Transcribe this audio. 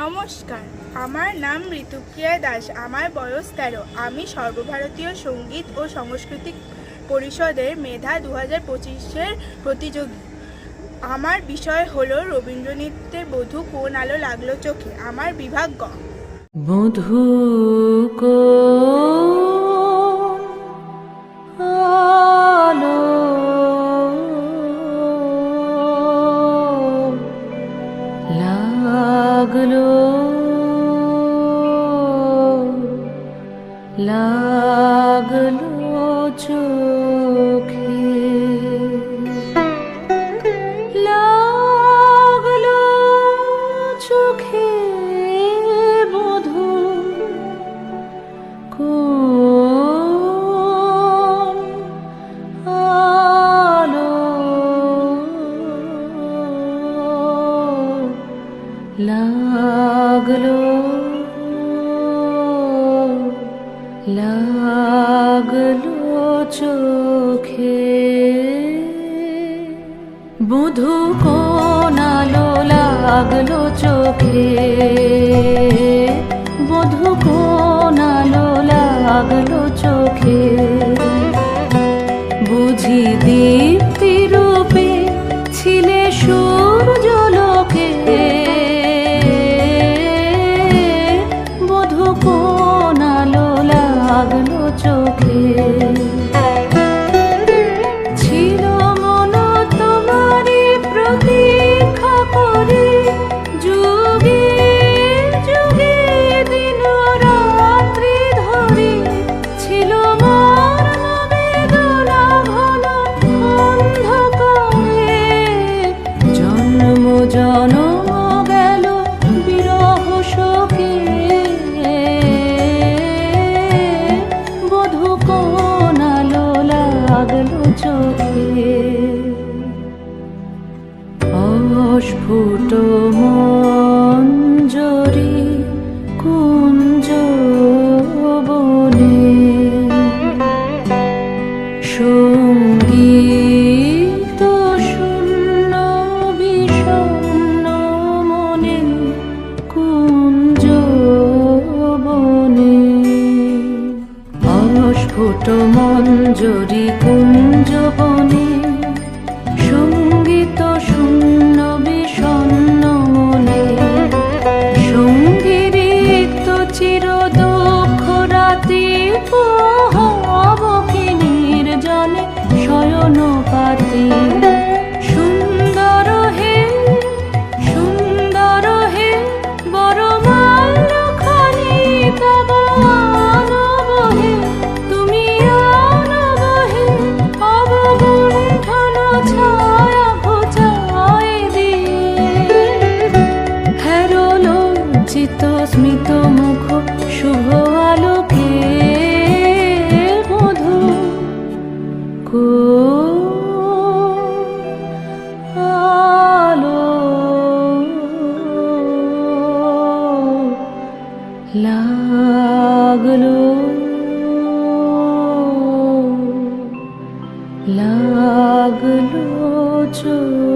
নমস্কার, আমার নাম ঋতুপ্রিয়া দাস। আমার বয়স 13। আমি সর্বভারতীয় সঙ্গীত ও সাংস্কৃতিক পরিষদের মেধা 2025-এর প্রতিযোগী। আমার বিষয় হলো রবীন্দ্রনৃত্যের বধূ কোন আলো লাগলো চোখে। আমার বিভাগ গ। বধূ আলো লাগলো লাগলো চোখে, লাগলো চোখে বধূ কোন আলো লাগলো লাগলো চোখে, বধূ কোন আলো লাগলো চোখে, বধূ কোন আলো লাগলো চোখে, বুঝি দীপ্তি রূপে ছিলে সূর্যলোকে, বধূ কোন আলো লাগলো চোখে, ছিল মন তোমারই প্রতীক্ষা করে, যুগে যুগে দিন রাত্রি ধরে, ছিল মর্ম বেদনা ঘন অন্ধকারে, জন্ম জনম গেল বিরহ শোকে, বধূ কোন আলো লাগলো চোখে, অস্ফুট মঞ্জরি কুঞ্জ বনে, সঙ্গীত শূন্য বিষণ্ণ মনে কুঞ্জ বনে, অস্ফুট মঞ্জরি কুঞ্জ বনে, সঙ্গীত শূন্য বিষণ্ণ মনে, সঙ্গীত চির দুঃখ রাতি পোহাবকি নির্জনে শয়ন পাতি, সুন্দর হে সুন্দর হে বড় মাল্যখানি তব আনবহে, তুমি আনবহে অবগুণ্ঠন ছায়া ঘোচায় দিয়ে, হেরো লজ্জিত স্মিত মুখ শুভ আলোকে, বধূ কোন আলো লাগলো লাগলো চোখে।